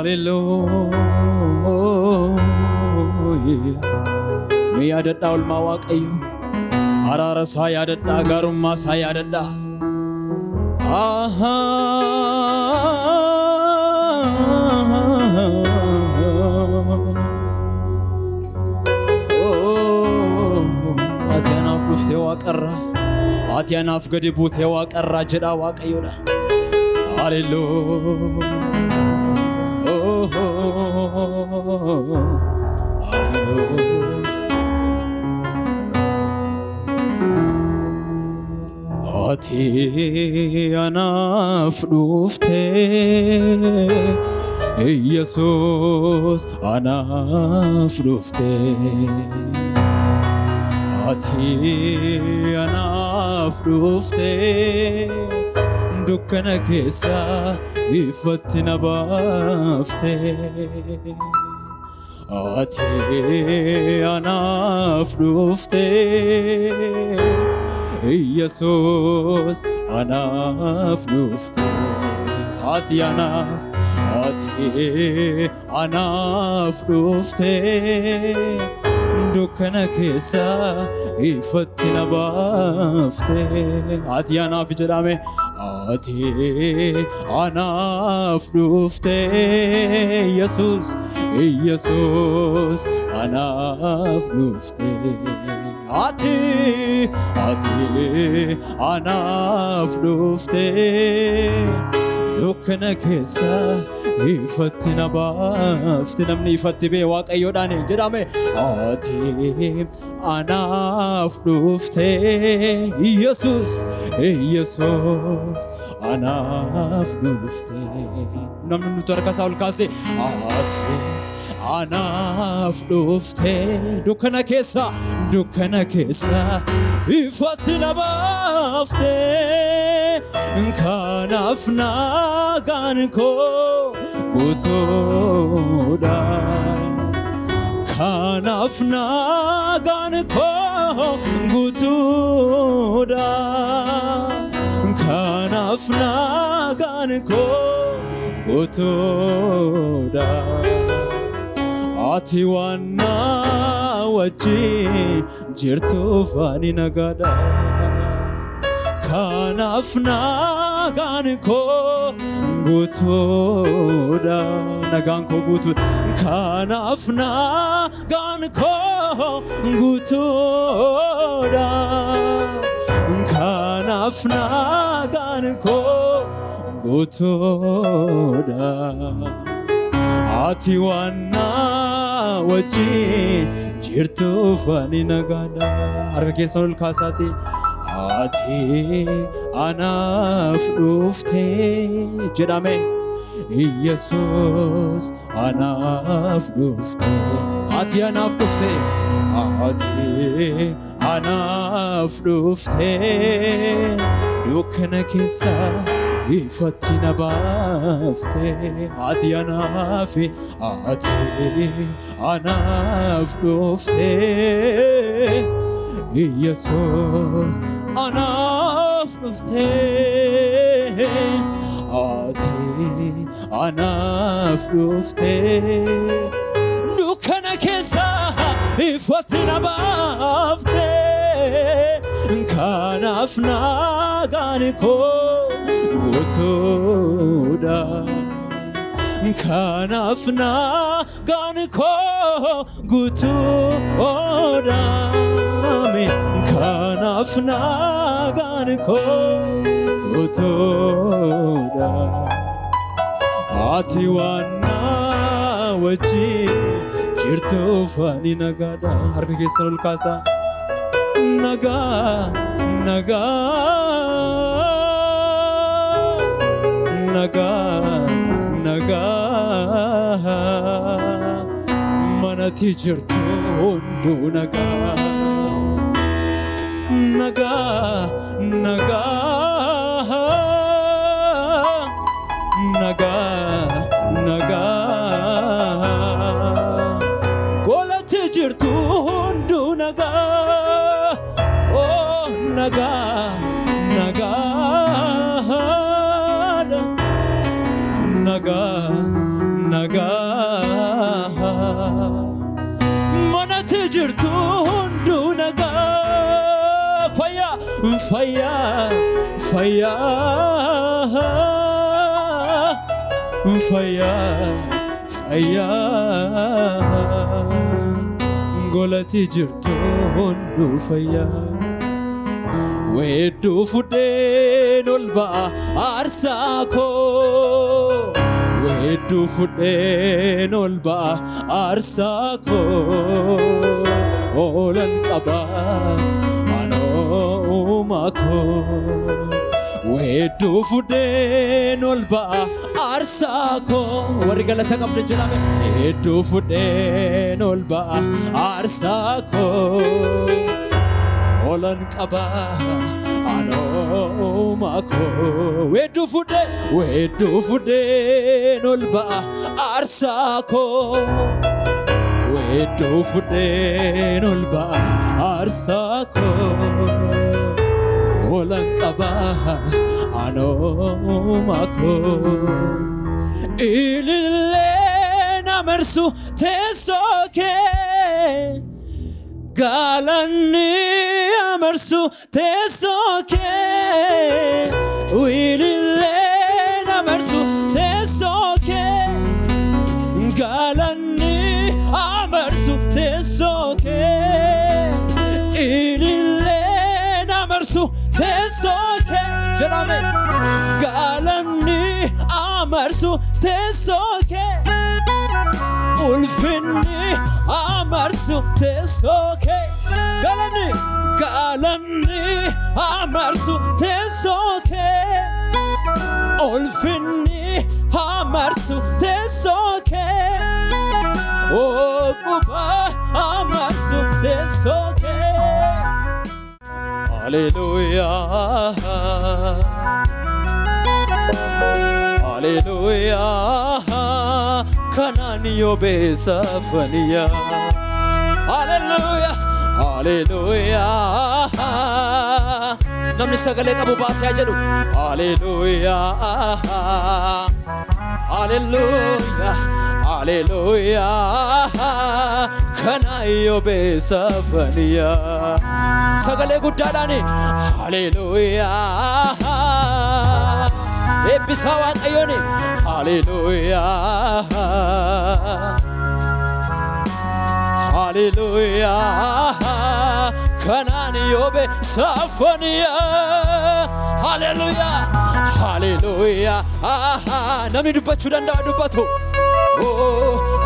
Hallelujah. Me yadda ulma waaqayyo araara saa yadda gaarummaa saa yadda. Aha. Atiyanaaf dhuftee waaqarra atiyanaaf gadi buutee waaqarra jedha waaqayyoodha. Hallelujah. Atiyanaaf dhuftee Jesus anaaf dhuftee Atiyanaaf dhuftee dukkana keessa ifatti na baaftee Atiyanaaf dhuftee Jesus anaaf dhuftee Atiyanaaf dhuftee dukkana keessa ifatti na baaftee Atiyanaaf jedhame Atiyanaaf dhuftee Jesus anaaf dhuftee Atiyanaaf dhuftee dukkana keessa ifatti na baaftee namni ifatti bee waaqayyoodhaan jedhame Atiyanaaf dhuftee Jesus anaaf dhuftee namni nuti harka isaa ol kaase Atiyanaaf dhuftee dukkana keessa ifatti na baaftee kanaaf nagaan koo guutuudha kanaaf nagaan koo guutuudha kanaaf nagaan koo guutuudha Ati wanna wajjin jirtuuf ani nagaadha kanaaf nagaan koo guutuudha nagaan koo guutuudha kanaaf nagaan koo guutuudha kanaaf nagaan koo guutuudha Ati wanna wajjin jirtuuf ani nagaadha harka keessan ol kaasaati Atiyanaaf dhuftee jedhame Jesus anaaf dhuftee Atiyanaaf dhuftee Atiyanaaf dhuftee dukkana keessa ifatti na baaftee Atiyanaaf dhuftee Jesus anaaf dhuftee Atiyanaaf dhuftee dukkana keessa ifatti na baaftee kanaaf nagaan koo guutuudha kanaaf nagaan koo guutuudha kanaaf nagaan koo guutuudha Ati wanna wajjin jirtuuf ani nagaadha harka keessan ol kaasaa nagaa manatti jirtu hunduu nagaa golatti jirtu hunduu nagaa oh nagaa nagaa nagaa manatti jirtu hunduu nagaa fayyaa fayyaa fayyaa fayyaa fayyaa golatti jirtu hunduu fayyaa wedduu fudheen ol ba'a aarsaa koo wedduu fudheen ol ba'a aarsaa koo oolan qaba anooma koo wedduu fudheen ol ba'a aarsaa koo warri galata qabne jedhame wedduu fudheen ol ba'a aarsaa koo oolan qaba anooma koo wedduu fudheen ol ba'a aarsaa koo wedduu fudheen ol ba'a aarsaa koo oolan qaba anooma koo ilillee namarsu teessoo kee galanni amarsu teessoo kee ilillee namarsu teessoo kee galanni amarsu teessoo kee ilillee namarsu teessoo kee jedhame galanni amarsu teessoo kee ulfinni amarsu teessoo kee galanni amarsu teessoo kee ulfinni amarsu teessoo kee quba amarsu teessoo kee Hallelujah Hallelujah kanaan yoo beesafaniya Hallelujah Hallelujah namni sagalee qabu baasee jedhu Hallelujah Hallelujah Hallelujah kanaan yoo beesafaniya sagalee guddaadhaan Hallelujah eebbisa waaqayyoon Hallelujah Hallelujah kanaan yoo beesafaniya Hallelujah Hallelujah namni dubbachuu danda'a dubbatu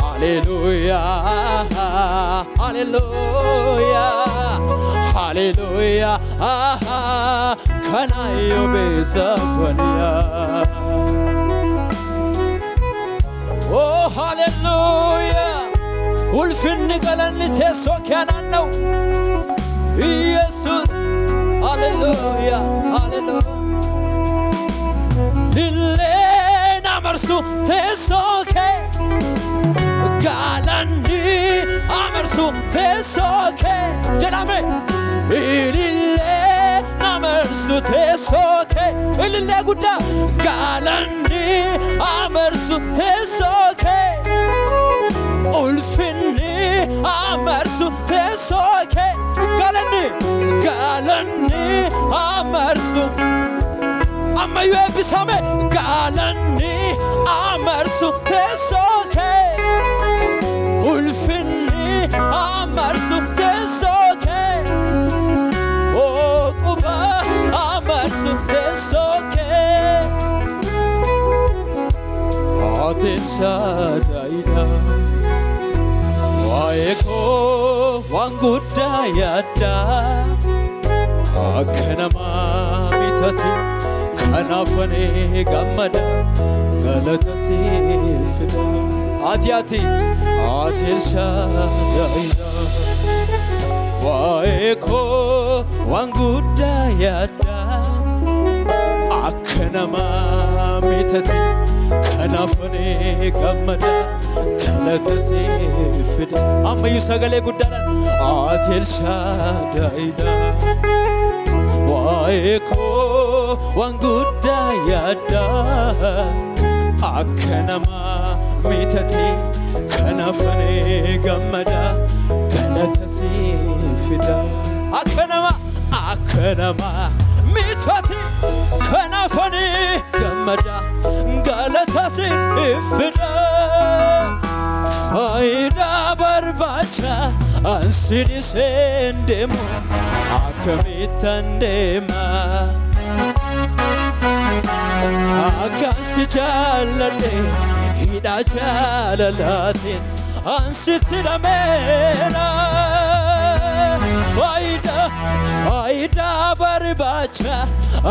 Hallelujah Hallelujah Hallelujah kanaan yoo beesafaniya Oh Hallelujah ulfinni galanni teessoo kee naanna'u Yesus Hallelujah Hallelujah illee namarsu teessoo kee galanni amarsu teessoo kee jedhame illee namarsu teessoo kee illee guddaa galanni amarsu teessoo kee ulfinni amarsu teessoo kee galanni amarsu ammayyuu eebbisame galanni amarsu teessoo kee ulfinni amarsu teessoo kee quba amarsu teessoo kee Aatiin shaadaayidha waa'ee koo waan guddaa yaadda akka namaa mitati kanaaf ani gammada galata siif fida aatiin shaadaayidha waa'ee koo waan guddaa yaadda akka namaa mitati kanaaf ani gammada galata siif fida ammayyuu sagalee guddaadhaan aatiin shaadaayidha waa'ee koo waan guddaa yaadda akka namaa mitati kanafane gammada galata sifida akkanama mitati kanafane gammada galata sifida faida barbacha ansini sendemo akamitandema takansi jaalladhe hidha jaalalaatiin ansitti dhameera faayida barbaacha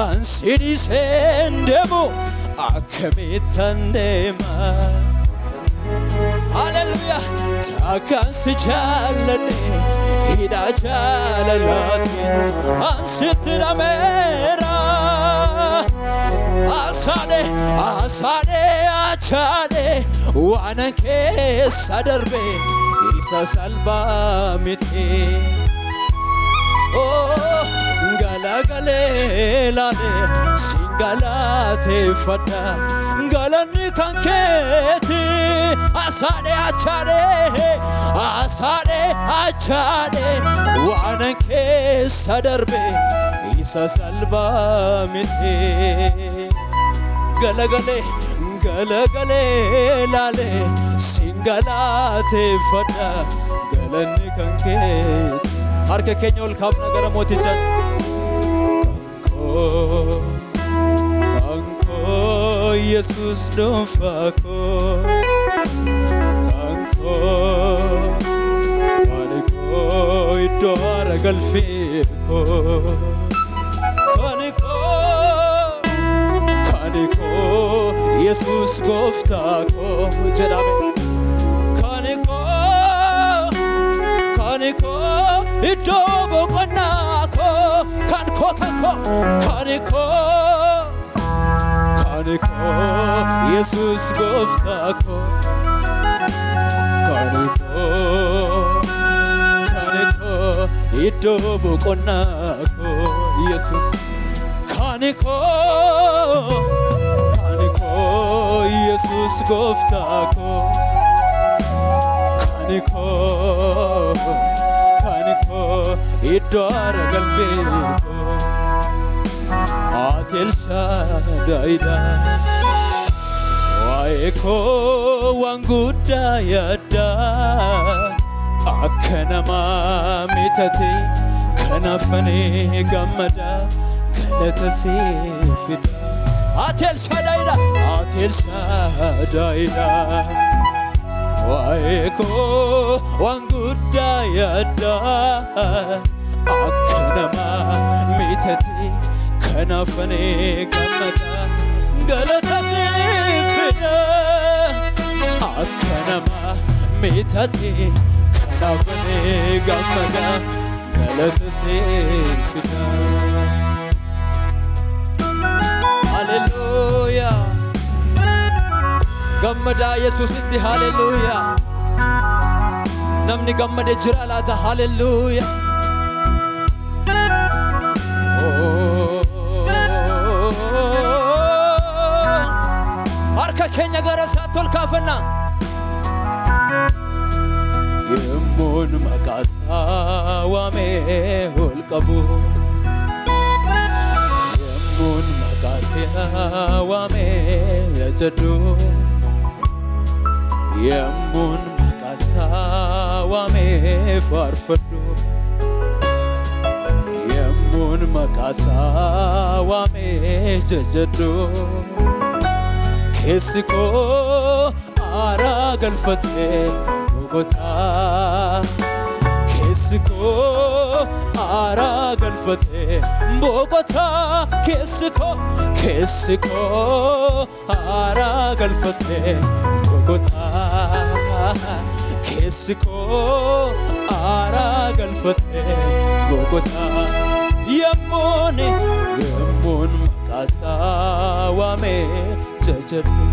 ansini sendemo akamittan deema Hallelujah takansi jaalladhe hidha jaalalaatiin ansitti dhameera Asade achade wana keessa darbe isa salba miti Oh galagale lale singalate fada galanni kanketi asade achade wana keessa darbe isa salba miti galagale lale singalate fada galanni kanket harka keenya ol kaafna gara mootichaan kanko yesus donfako kanko iddo aragalfiko kaniko yesus goftako jedhame kaniko iddo boqonnako kanko yesus goftako kaniko iddo boqonnako yesus kaniko yesus goftako kaniko iddo aragalfiko atel shadaida waeko wangudda yadda akkanama mitati kanafane gammada galata sifida atel shadaida waeko wangudda yadda akkanama mitati kanafane gammada galata sifida akkanama mitati kanafane gammada galata sifida Hallelujah gammada yesusitti hallelujah namni gammade jira laata hallelujah harka keenya gara saatol kaafannaa yemmuun maqaasaa waamee ol qabu yemmuun maqaasaa waamee jaddu yemmuun maqaasaa waamee faarfadhu yemmuun maqaasaa waamee jajadhu keessi koo aaraa galfatee boqotaa keessi koo aaraa galfatee boqotaa keessi koo aaraa galfatee boqotaa keessi koo aaraa galfatee boqotaa yemmuun maqaasaa waamee jajadhu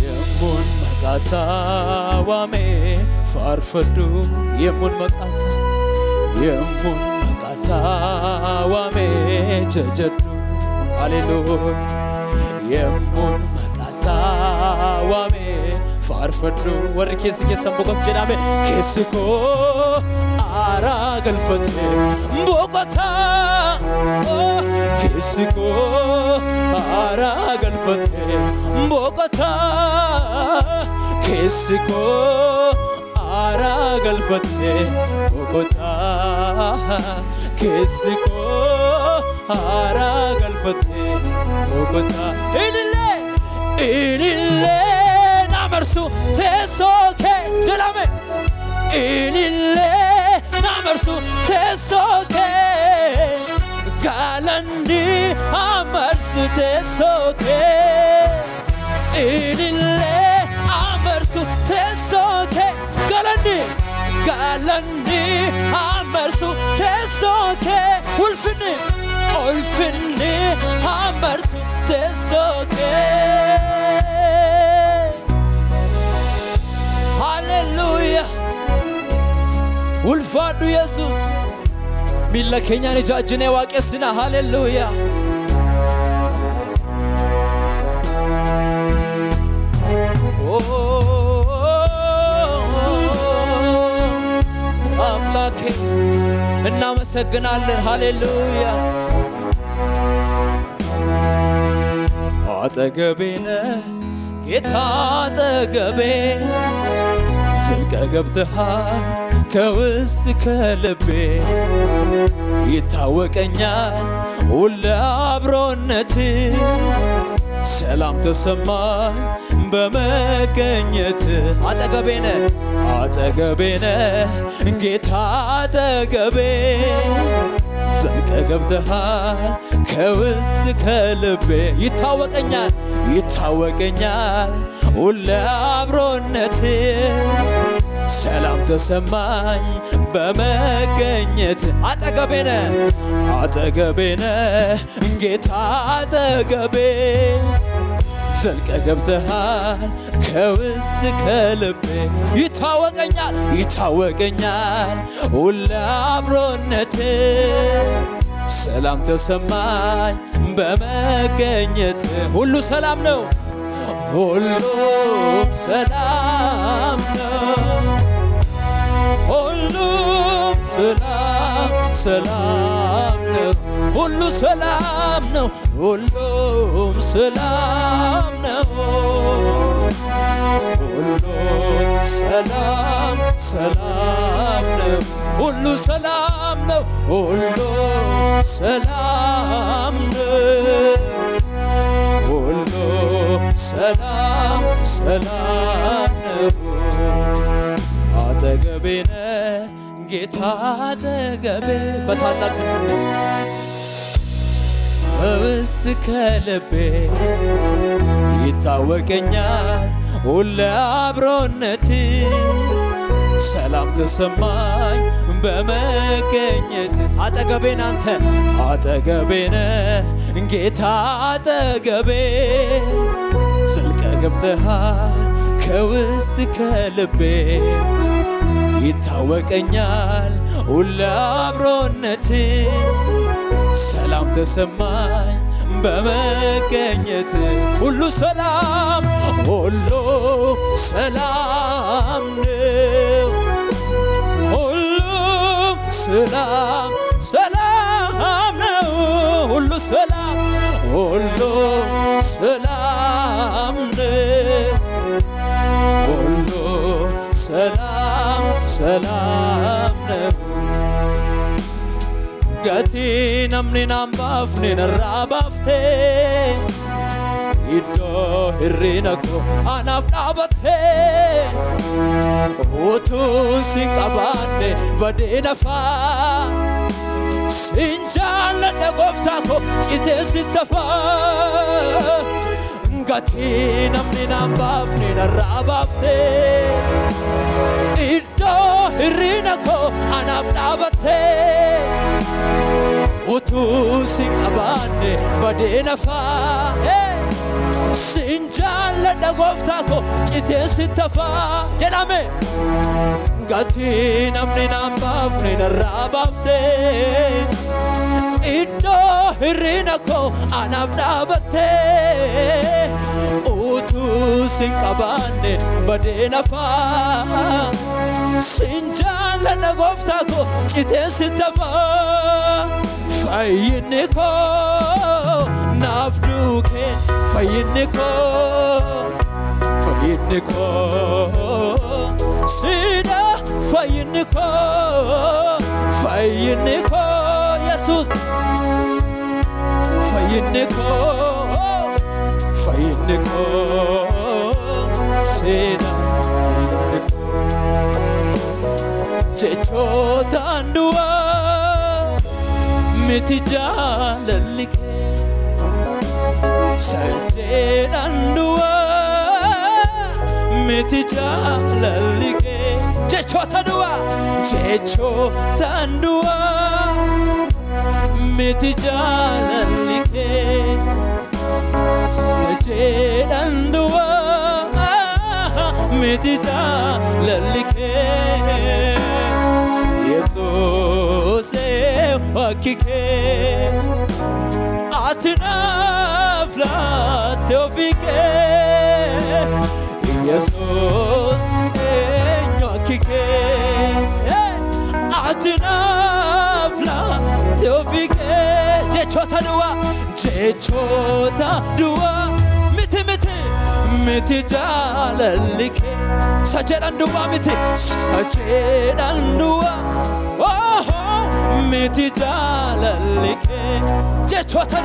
yemmuun maqaasaa waamee faarfadhu yemmuun maqaasaa waamee jajadhu hallelujah yemmuun maqaasaa waamee ulfannu warri keessan boqotu jedhame keessi koo aaraa galfate boqota keessi koo aaraa galfate boqota keessi koo aaraa galfate boqota keessi koo aaraa galfate boqota ilillee namarsu teessoo kee jedhame ilillee namarsu teessoo kee galanni amarsu teessoo kee ilillee amarsu teessoo kee galanni amarsu teessoo kee ulfinni amarsu teessoo kee Hallelujah ulfaadhu Yesus miilla keenyaan ijaajjinee waaqessina Hallelujah አምላኬ እናመሰግናለን Hallelujah አጠገቤ ነህ ጌታ አጠገቤ ዘልቀህ ገብተሃል ከውስጥ ከልቤ ይታወቀኛል ሁሌ አብሮነትህ ሰላም ተሰማኝ በመገኘትህ አጠገቤ ነህ ጌታ አጠገቤ ዘልቀህ ገብተሃል ከውስጥ ከልቤ ይታወቀኛል ሁሌ አብሮነትህ ሰላም ተሰማኝ በመገኘትህ አጠገቤ ነህ ጌታ አጠገቤ ዘልቀህ ገብተሃል ከውስጥ ከልቤ ይታወቀኛል ሁሌ አብሮነትህ ሰላም ተሰማኝ በመገኘትህ ሁሉ ሰላም ነው ሁሉም ሰላም ነው ሁሉም ሰላም ነው ሁሉ ሰላም ነው ሁሉም ሰላም ነው ሁሉም ሰላም ነው ሁሉ ሰላም ነው ሁሉ ሰላም ነው ሁሉ ሰላም ነው አጠገቤ ነህ ጌታ አጠገቤ በታላቅ ምስጢር በውስጥ ከልቤ ይታወቀኛል ሁሌ አብሮነትህ ሰላም ተሰማኝ በመገኘትህ አጠገቤ ነህ አንተ አጠገቤ ነህ ጌታ አጠገቤ ዘልቀህ ገብተሃል ከውስጥ ከልቤ ይታወቀኛል ሁሌ አብሮነትህ ሰላም ተሰማኝ በመገኘትህ ሁሉ ሰላም ነው ሁሉም ሰላም ነው ሁሉ ሰላም ነው ሁሉ ሰላም ነው gatii namni naan baafne narraa baaftee iddoo hir'ina koo anaaf dhaabattee utuu sin qabaanne badee nafaa sin jaalladha gooftaa koo citee sitti hafaa gatii namni naan baafne narraa baaftee iddoo hir'ina koo anaaf dhaabattee utuu sin qabaanne badee nafaa sin jaalladha gooftaa koo citee sitti hafaa jedhame gatii namni naan baafne narraa baaftee iddoo hirrina koo anaaf dhaabattee utuu sin qabaanne badee nafaa sin jaalladha gooftaa koo citee si tafaa fayyinni koo naaf duukee fayyinni koo sida fayyinni koo Yesus fayyinni koo sida fayyinni koo jechotaan du'aa miti jaalalli kee saddeedhaan du'aa miti jaalalli kee jechotaan du'aa miti jaalalli kee saddeedhaan du'aa miti jaalalli kee Yesuus wakki kee ati naaf laatte ofii kee Yesuus eenyu wakki kee ati naaf laatte ofii kee jechoota du'aa miti jaalalli kee sajeedhaan du'aa miti sajeedhaan du'aa miti jaalalli kee jechoota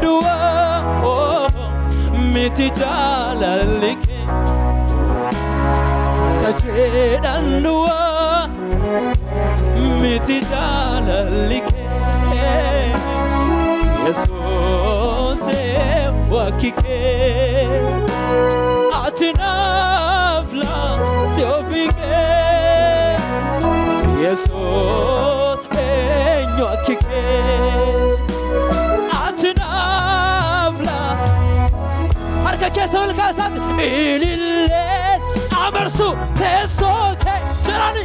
du'aa miti jaalalli kee sajeedhaan du'aa miti jaalalli kee Yesuus wakki kee ati naaf laatte ofii kee Yesuus eenyu wakki kee ati naaf laatte harka keessa ol kaasaatti ililleen amarsu teessoo kee jirani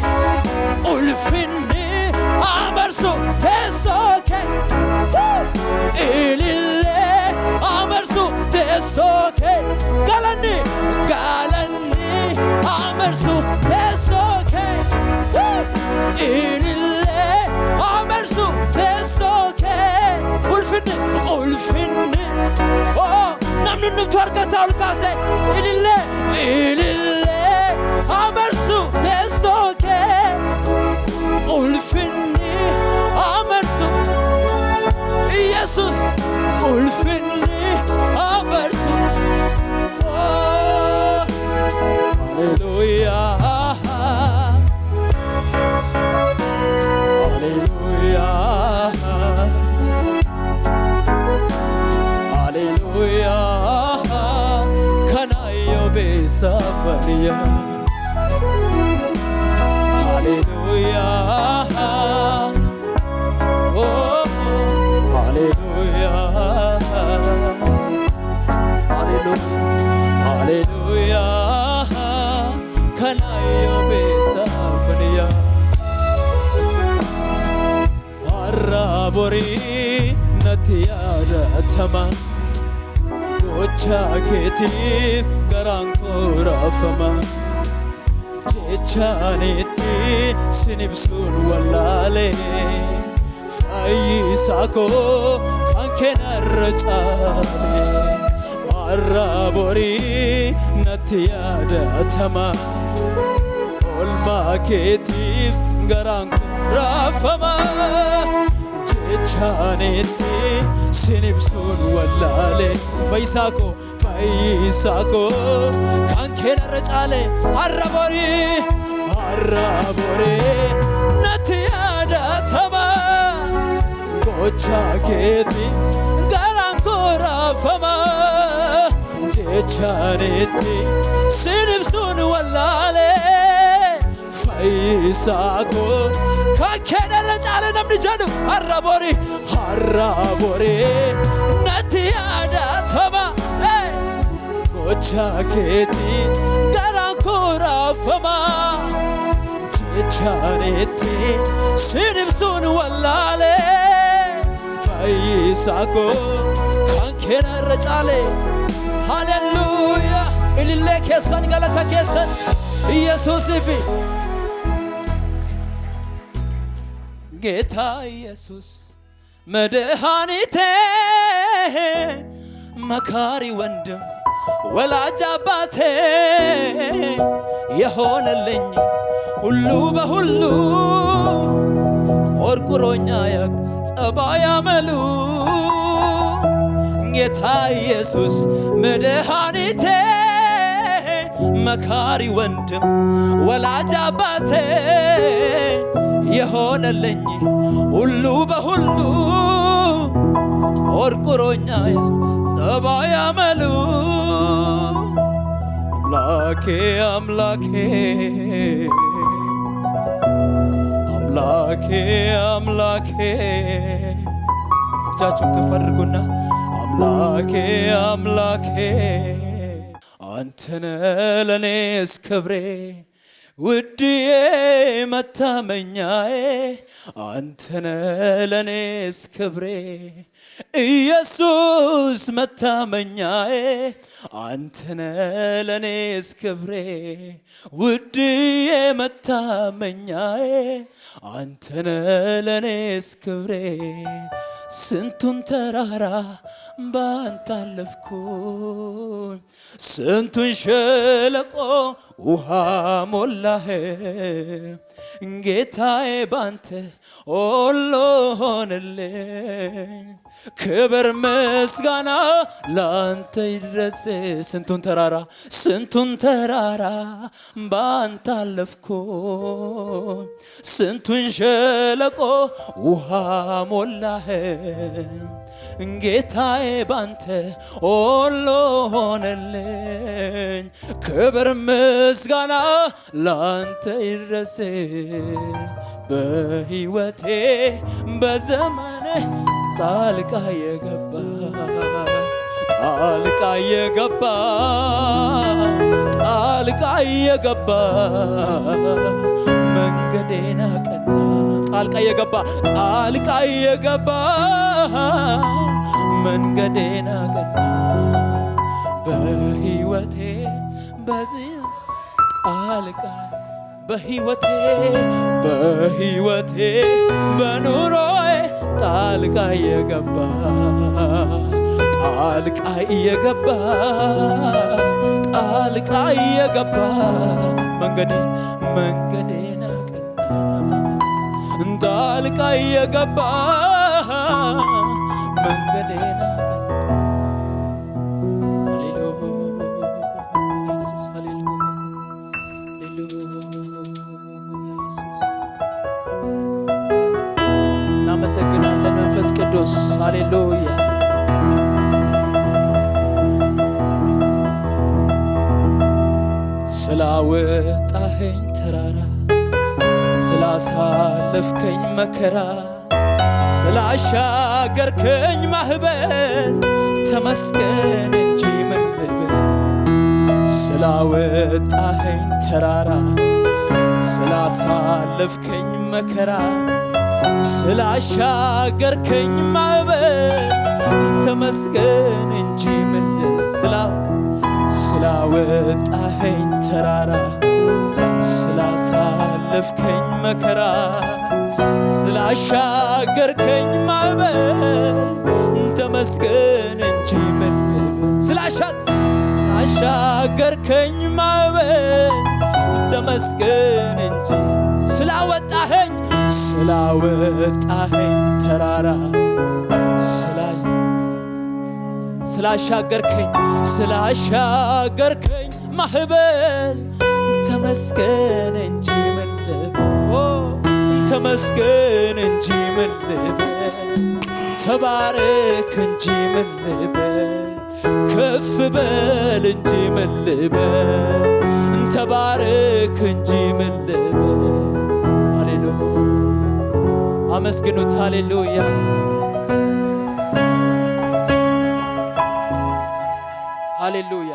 ulfinni amarsu teessoo kee ilillee amarsu teessoo kee galanni amarsu teessoo kee ilillee amarsu teessoo kee ulfinni namni nuti harkasaa ol kaase ilillee amarsu teessoo kee ulfinni amarsu Yesus ulfinni amarsu Hallelujah Hallelujah Hallelujah kanayo besafariya Hallelujah Hallelujah kanayo besafariya arabori natiyaadatama gocha keetiif garaan koo raafama jechaanitti sinibsuun wallaale fayyisaa koo kan keenarra caale arabori natiyaadatama olmaa keetiif garaan koo raafama jechaanitti sinibsuun wallaale fayyisaa koo kan keenarra caale arabori natiyaadatama gocha keetiif garaan koo raafama jechaanitti sinibsuun wallaale fayyisaa koo kan keenarra caale namni jedhu arabori natiyaadatama gocha keetiif garaan koo raafama bafama Jechanete Sinibsun wallale Fayyisako Kankena rajale Hallelujah Ilille kesan galata kesan ኢየሱስ ፊ ጌታ ኢየሱስ መድኃኒቴ መካሪ ወንድም ወላጅ አባቴ የሆነልኝ ሁሉ በሁሉ ቆርቁሮኛ ያቅ ጸባይ አመሉ ጌታ ኢየሱስ መድኃኒቴ መካሪ ወንድም ወላጅ አባቴ የሆነልኝ ሁሉ በሁሉ ቆርቆሮኛ ጸባይ አመሉ አምላኬ አምላኬ አምላኬ አምላኬ እጃችሁን ከፍ አድርጉና አምላኬ አምላኬ አንተነ ለኔስ ክብሬ ውድዬ መታመኛዬ አንተነ ለኔስ ክብሬ ኢየሱስ መታመኛዬ አንተነ ለኔስ ክብሬ ውድዬ መታመኛዬ አንተነ ለኔስ ክብሬ ስንቱን ተራራ ባንተ አለፍኩኝ ስንቱን ሸለቆ ውሃ ሞላህ ጌታዬ ባንተ ሁሉ ሆነልኝ ክብር ምስጋና ላንተ ይድረስ ስንቱን ተራራ ባንተ አለፍኩኝ ስንቱን ሸለቆ ውሃ ሞላህ ጌታዬ ባንተ ሁሉ ሆነልኝ ክብር ምስጋና ላንተ ይድረስ በሕይወቴ በዘመኔ ጣልቃ የገባ መንገዴን አቀና ጣልቃ የገባ መንገዴን አቀና በሕይወቴ በዚህ ጣልቃ በሕይወቴ በኑሮዬ ጣልቃ የገባ መንገዴን አቀና ጣልቃ የገባ መንገዴን እናመሰግናለን መንፈስ ቅዱስ ሃሌሉያ ስላወጣኸኝ ተራራ ስላሳለፍከኝ መከራ ስላሻገርከኝ ማህበል ተመስገን እንጂ ምን ልበል ስላወጣኸኝ ተራራ ስላሳለፍከኝ መከራ ስላሻገርከኝ ማዕበል ተመስገን እንጂ ምን ልበል ስላወጣኸኝ ተራራ ስላሳለፍከኝ መከራ ስላሻገርከኝ ማዕበል ተመስገን እንጂ ምን ልበል ስላሻገርከኝ ማዕበል ተመስገን እንጂ ስላወጣኸኝ ተራራ ስላሻገርከኝ ማዕበል ተመስገን እንጂ ምን ልበል ተመስገን እንጂ ምን ልበል ተባረክ እንጂ ምን ልበል ከፍ በል እንጂ ምን ልበል ተባረክ እንጂ ምን ልበል ሃሌሉያ አመስግኑት ሃሌሉያ ሃሌሉያ